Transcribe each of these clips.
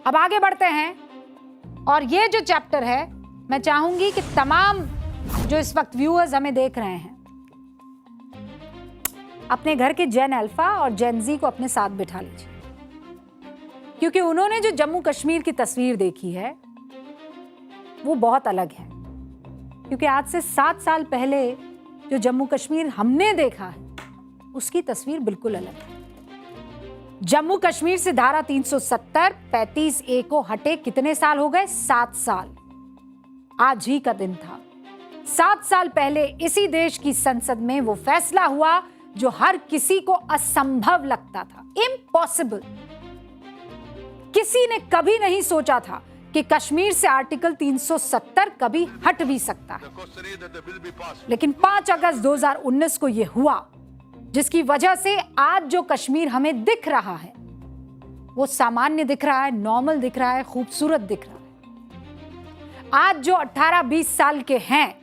अब आगे बढ़ते हैं और ये जो चैप्टर है मैं चाहूंगी कि तमाम जो इस वक्त व्यूअर्स हमें देख रहे हैं अपने घर के जेन अल्फा और जेन जी को अपने साथ बिठा लीजिए, क्योंकि उन्होंने जो जम्मू कश्मीर की तस्वीर देखी है वो बहुत अलग है। क्योंकि आज से 7 साल पहले जो जम्मू कश्मीर हमने देखा है उसकी तस्वीर बिल्कुल अलग है। जम्मू कश्मीर से धारा 370 35A को हटे कितने साल हो गए? 7 साल। आज ही का दिन था। 7 साल पहले इसी देश की संसद में वो फैसला हुआ जो हर किसी को असंभव लगता था, इम्पॉसिबल। किसी ने कभी नहीं सोचा था कि कश्मीर से आर्टिकल 370 कभी हट भी सकता है। लेकिन 5 अगस्त 2019 को यह हुआ, जिसकी वजह से आज जो कश्मीर हमें दिख रहा है वो सामान्य दिख रहा है, नॉर्मल दिख रहा है, खूबसूरत दिख रहा है। आज जो 18-20 साल के हैं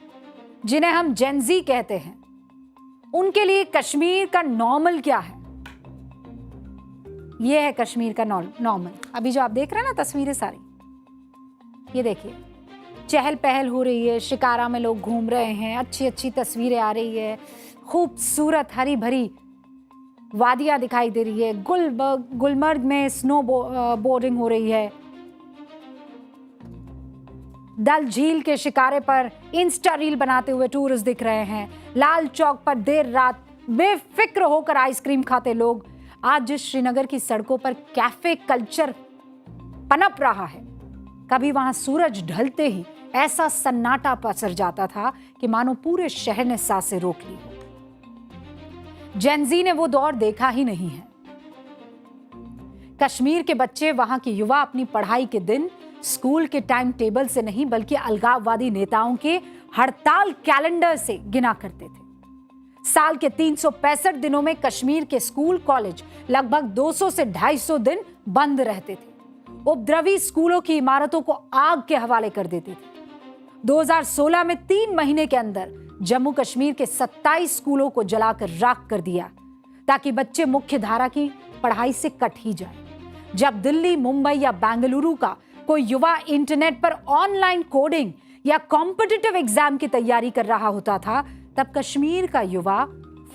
जिन्हें हम जेन जी कहते हैं, उनके लिए कश्मीर का नॉर्मल क्या है? ये है कश्मीर का नॉर्मल। अभी जो आप देख रहे हैं ना तस्वीरें सारी, ये देखिए, चहल पहल हो रही है, शिकारा में लोग घूम रहे हैं, अच्छी अच्छी तस्वीरें आ रही है, खूबसूरत हरी भरी वादियां दिखाई दे रही है, गुलमर्ग में स्नो बोर्डिंग हो रही है, डल झील के शिकारे पर इंस्टा रील बनाते हुए टूरिस्ट दिख रहे हैं, लाल चौक पर देर रात बेफिक्र होकर आइसक्रीम खाते लोग। आज जिस श्रीनगर की सड़कों पर कैफे कल्चर पनप रहा है, कभी वहां सूरज ढलते ही ऐसा सन्नाटा पसर जाता था कि मानो पूरे शहर ने सांसें रोक ली हो। जेन जी ने वो दौर देखा ही नहीं है। कश्मीर के बच्चे, वहां के युवा अपनी पढ़ाई के दिन स्कूल के टाइम टेबल से नहीं बल्कि अलगाववादी नेताओं के हड़ताल कैलेंडर से गिना करते थे। साल के 365 दिनों में कश्मीर के स्कूल कॉलेज लगभग 200 से 250 दिन बंद रहते थे। उपद्रवी स्कूलों की इमारतों को आग के हवाले कर देते थे। 2016 में 3 महीने के अंदर जम्मू कश्मीर के 27 स्कूलों को जलाकर राख कर दिया ताकि बच्चे मुख्य धारा की पढ़ाई से कट ही जाए। जब दिल्ली, मुंबई या बेंगलुरु का कोई युवा इंटरनेट पर ऑनलाइन कोडिंग या कॉम्पिटिटिव एग्जाम की तैयारी कर रहा होता था, तब कश्मीर का युवा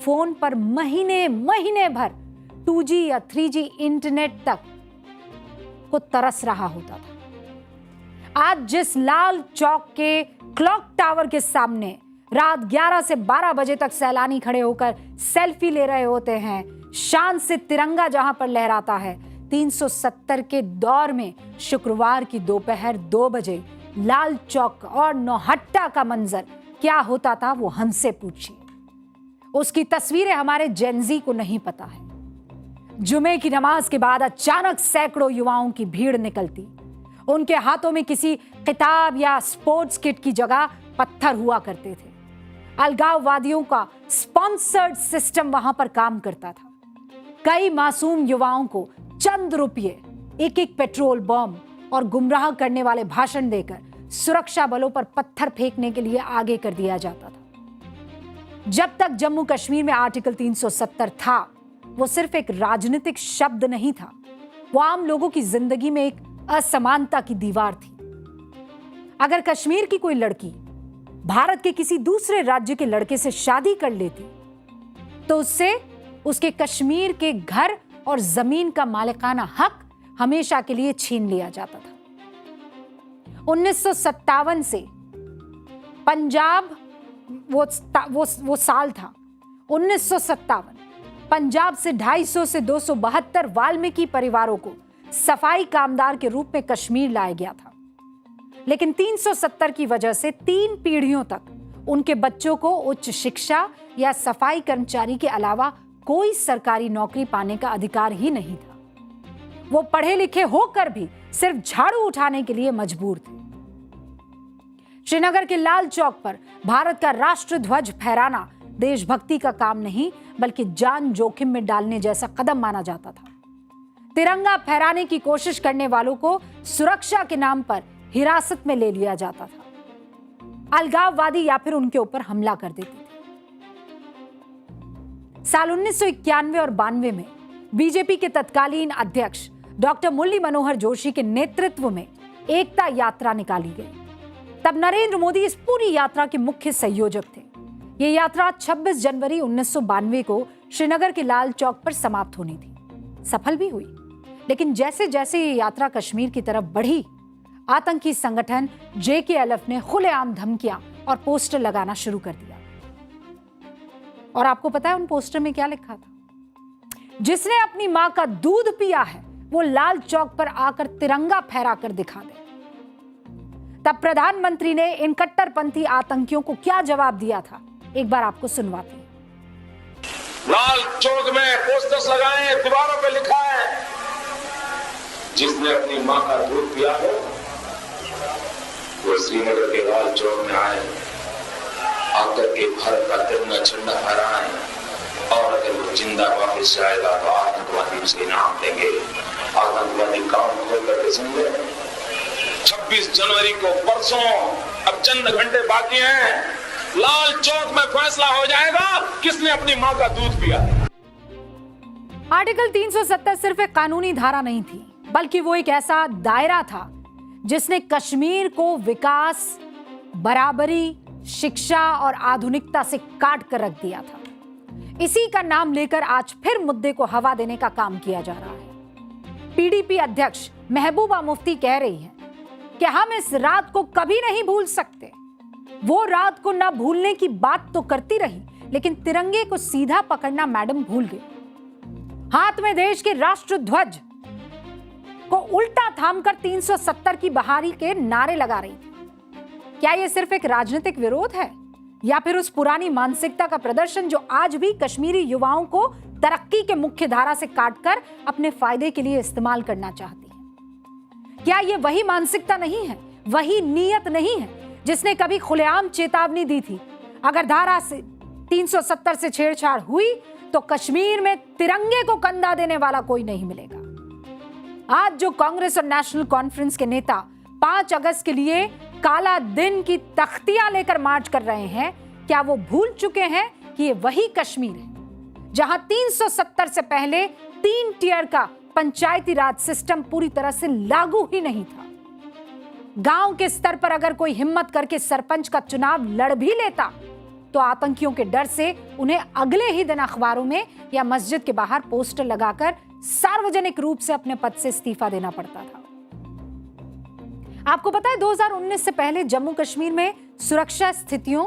फोन पर महीने भर 2G या 3G इंटरनेट तक को तरस रहा होता था। आज जिस लाल चौक के क्लॉक टावर के सामने रात 11 से 12 बजे तक सैलानी खड़े होकर सेल्फी ले रहे होते हैं, शान से तिरंगा जहां पर लहराता है, 370 के दौर में शुक्रवार की दोपहर 2 बजे लाल चौक और नौहट्टा का मंजर क्या होता था वो हमसे पूछिए। उसकी तस्वीरें हमारे जेन जी को नहीं पता है। जुमे की नमाज के बाद अचानक सैकड़ों युवाओं की भीड़ निकलती। उनके हाथों में किसी किताब या स्पोर्ट्स किट की जगह पत्थर हुआ करते थे। अलगाववादियों का स्पॉन्सर्ड सिस्टम वहां पर काम करता था। कई मासूम युवाओं को चंद रुपये, एक पेट्रोल बम और गुमराह करने वाले भाषण देकर सुरक्षा बलों पर पत्थर फेंकने के लिए आगे कर दिया जाता था। जब तक जम्मू कश्मीर में आर्टिकल 370 था, वो सिर्फ एक राजनीतिक शब्द नहीं था, वो आम लोगों की जिंदगी में एक असमानता की दीवार थी। अगर कश्मीर की कोई लड़की भारत के किसी दूसरे राज्य के लड़के से शादी कर लेती तो उससे उसके कश्मीर के घर और जमीन का मालिकाना हक हमेशा के लिए छीन लिया जाता था। 1957 से पंजाब वो साल था 1957। पंजाब से 250 से 272 वाल्मीकि परिवारों को सफाई कामदार के रूप में कश्मीर लाया गया था। लेकिन 370 की वजह से 3 पीढ़ियों तक उनके बच्चों को उच्च शिक्षा या सफाई कर्मचारी के अलावा कोई सरकारी नौकरी पाने का अधिकार ही नहीं था। वो पढ़े लिखे होकर भी सिर्फ झाड़ू उठाने के लिए मजबूर थे। श्रीनगर के लाल चौक पर भारत का राष्ट्र ध्वज फहराना देशभक्ति का काम नहीं बल्कि जान जोखिम में डालने जैसा कदम माना जाता था। तिरंगा फहराने की कोशिश करने वालों को सुरक्षा के नाम पर हिरासत में ले लिया जाता था। अलगाववादी या फिर उनके ऊपर हमला कर देते थे। साल 1991 और 92 में बीजेपी के तत्कालीन अध्यक्ष डॉक्टर मुरली मनोहर जोशी के नेतृत्व में एकता यात्रा निकाली गई। तब नरेंद्र मोदी इस पूरी यात्रा के मुख्य संयोजक थे। यह यात्रा 26 जनवरी 1992 को श्रीनगर के लाल चौक पर समाप्त होनी थी। सफल भी हुई, लेकिन जैसे जैसे ये यात्रा कश्मीर की तरफ बढ़ी, आतंकी संगठन JKLF ने खुलेआम धमकियां और पोस्टर लगाना शुरू कर दिया। और आपको पता है उन पोस्टर में क्या लिखा था? जिसने अपनी मां का दूध पिया है वो लाल चौक पर आकर तिरंगा फहराकर दिखा दे। तब प्रधानमंत्री ने इन कट्टरपंथी आतंकियों को क्या जवाब दिया था, एक बार आपको सुनवाते हैं। लाल चौक में पोस्टर्स लगाए, दीवारों पे लिखा है, जिसने अपनी मां का दूध पिया हो वो श्रीनगर के लाल चौक में आए, आकर के भारत का तिरंगा झंडा फहराए, और अगर वो जिंदा वापस जाएगा तो आतंकवादी उसे इनाम देंगे। आतंकवादी काम खोल करके सुन ले। 26 जनवरी को परसों, अब चंद घंटे बाकी हैं, लाल चौक में फैसला हो जाएगा किसने अपनी मां का दूध पिया। आर्टिकल 370 सिर्फ एक कानूनी धारा नहीं थी, बल्कि वो एक ऐसा दायरा था जिसने कश्मीर को विकास, बराबरी, शिक्षा और आधुनिकता से काट कर रख दिया था। इसी का नाम लेकर आज फिर मुद्दे को हवा देने का काम किया जा रहा है। PDP अध्यक्ष महबूबा मुफ्ती कह रही हैं कि हम इस रात को कभी नहीं भूल सकते। वो रात को ना भूलने की बात तो करती रही, लेकिन तिरंगे को सीधा पकड़ना मैडम भूल गई। हाथ में देश के राष्ट्र ध्वज को उल्टा थामकर 370 की बहाली के नारे लगा रही थी। क्या यह सिर्फ एक राजनीतिक विरोध है, या फिर उस पुरानी मानसिकता का प्रदर्शन जो आज भी कश्मीरी युवाओं को तरक्की के मुख्य धारा से काटकर अपने फायदे के लिए इस्तेमाल करना चाहती है? क्या यह वही मानसिकता नहीं है, वही नीयत नहीं है जिसने कभी खुलेआम चेतावनी दी थी, अगर धारा से 370 से छेड़छाड़ हुई तो कश्मीर में तिरंगे को कंधा देने वाला कोई नहीं मिलेगा। आज जो कांग्रेस और नेशनल कॉन्फ्रेंस के नेता 5 अगस्त के लिए काला दिन की तख्तियां लेकर मार्च कर रहे हैं, क्या वो भूल चुके हैं कि ये वही कश्मीर है जहां 370 से पहले 3 टियर का पंचायती राज सिस्टम पूरी तरह से लागू ही नहीं था? गांव के स्तर पर अगर कोई हिम्मत करके सरपंच का चुनाव लड़ भी लेता तो आतंकियों के डर से उन्हें अगले ही दिन अखबारों में या मस्जिद के बाहर पोस्टर लगाकर सार्वजनिक रूप से अपने पद से इस्तीफा देना पड़ता था। आपको पता है 2019 से पहले जम्मू कश्मीर में सुरक्षा स्थितियों,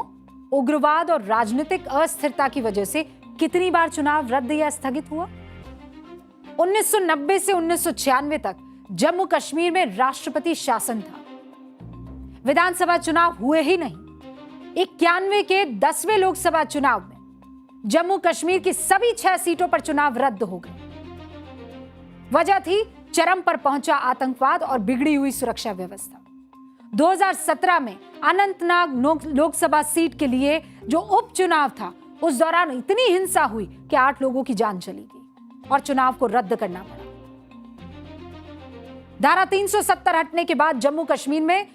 उग्रवाद और राजनीतिक अस्थिरता की वजह से कितनी बार चुनाव रद्द या स्थगित हुआ? 1990 से 1996 तक जम्मू कश्मीर में राष्ट्रपति शासन था। विधानसभा चुनाव हुए ही नहीं। 91 के 10वें लोकसभा चुनाव में जम्मू कश्मीर की सभी 6 सीटों पर चुनाव रद्द हो गए। वजह थी चरम पर पहुंचा आतंकवाद और बिगड़ी हुई सुरक्षा व्यवस्था। 2017 में अनंतनाग लोकसभा सीट के लिए जो उपचुनाव था, उस दौरान इतनी हिंसा हुई कि 8 लोगों की जान चली गई और चुनाव को रद्द करना पड़ा। धारा 370 हटने के बाद जम्मू कश्मीर में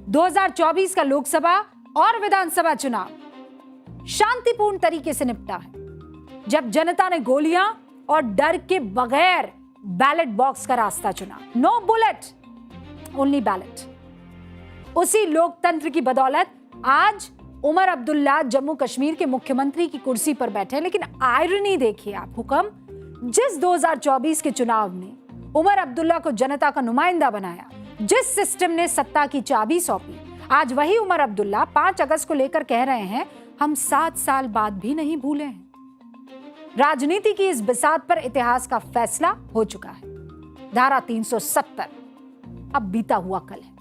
2024 का लोकसभा और विधानसभा चुनाव शांतिपूर्ण तरीके से निपटा है, जब जनता ने गोलियां और डर के बगैर बैलेट बॉक्स का रास्ता चुना। No bullet, only ballot. उसी लोकतंत्र की बदौलत आज उमर अब्दुल्ला जम्मू कश्मीर के मुख्यमंत्री की कुर्सी पर बैठे। लेकिन आयरनी देखिए आप हुक्म, जिस 2024 के चुनाव में उमर अब्दुल्ला को जनता का नुमाइंदा बनाया, जिस सिस्टम ने सत्ता की चाबी सौंपी, आज वही उमर अब्दुल्ला 5 अगस्त को लेकर कह रहे हैं हम 7 साल बाद भी नहीं भूले हैं। राजनीति की इस बिसात पर इतिहास का फैसला हो चुका है। धारा 370 अब बीता हुआ कल है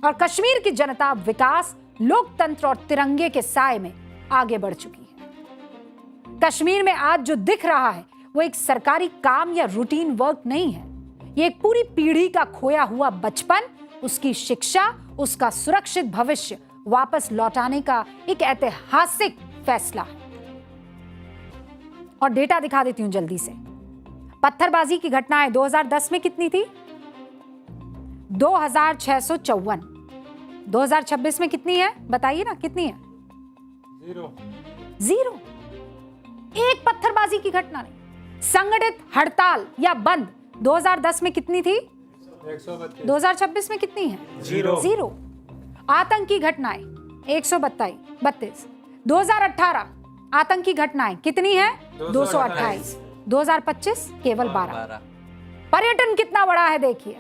और कश्मीर की जनता विकास, लोकतंत्र और तिरंगे के साए में आगे बढ़ चुकी है। कश्मीर में आज जो दिख रहा है वो एक सरकारी काम या रूटीन वर्क नहीं है। ये एक पूरी पीढ़ी का खोया हुआ बचपन, उसकी शिक्षा, उसका सुरक्षित भविष्य वापस लौटाने का एक ऐतिहासिक फैसला है। और डेटा दिखा देती हूं जल्दी से। पत्थरबाजी की घटनाएं 2010 में कितनी थी? 2654। 2026 में कितनी है बताइए ना, कितनी है? 0। एक पत्थरबाजी की घटना नहीं। संगठित हड़ताल या बंद 2010 में कितनी थी? 132। 2026 में कितनी है? जीरो। आतंकी घटनाएं 132। 2018 आतंकी घटनाएं कितनी है? 228। 2025 केवल 12। पर्यटन कितना बड़ा है देखिए,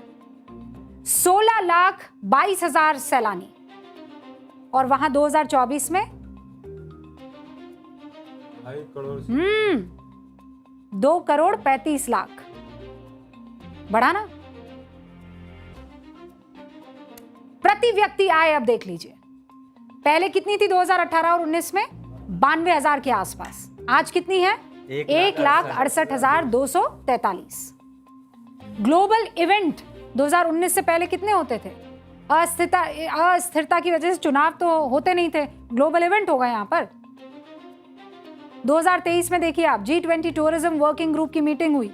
16,22,000 सैलानी, और वहां 2024 में 2.5 करोड़ 2,35,00,000। बड़ा ना? प्रति व्यक्ति आय अब देख लीजिए, पहले कितनी थी 2018 और 19 में? 92,000 के आसपास। आज कितनी है? 1,68,243। ग्लोबल इवेंट 2019 से पहले कितने होते थे? अस्थिरता की वजह से चुनाव तो होते नहीं थे, ग्लोबल इवेंट होगा यहां पर। 2023 में देखिए आप, G20 टूरिज्म वर्किंग ग्रुप की मीटिंग हुई।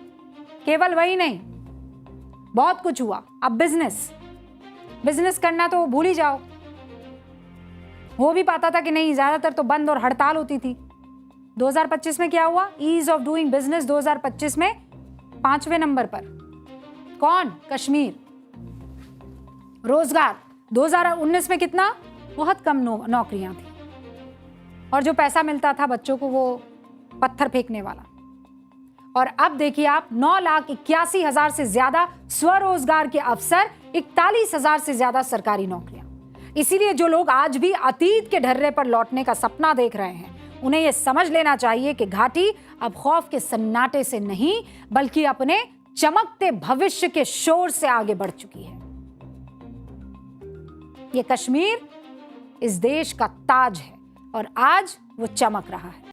केवल वही नहीं, बहुत कुछ हुआ। अब बिजनेस करना तो भूल ही जाओ, हो भी पाता था कि नहीं, ज्यादातर तो बंद और हड़ताल होती थी। 2025 में क्या हुआ? ईज ऑफ डूइंग बिजनेस 2025 में 5वें नंबर पर। कौन? कश्मीर। रोजगार 2019 में कितना? बहुत कम नौकरियां थी, और जो पैसा मिलता था बच्चों को वो पत्थर फेंकने वाला। और अब देखिए आप, 9,81,000 से ज्यादा स्वरोजगार के अवसर, 41,000 से ज्यादा सरकारी नौकरियां। इसीलिए जो लोग आज भी अतीत के ढर्रे पर लौटने का सपना देख रहे हैं, उन्हें यह समझ लेना चाहिए कि घाटी अब खौफ के सन्नाटे से नहीं, बल्कि अपने चमकते भविष्य के शोर से आगे बढ़ चुकी है। ये कश्मीर इस देश का ताज है, और आज वो चमक रहा है।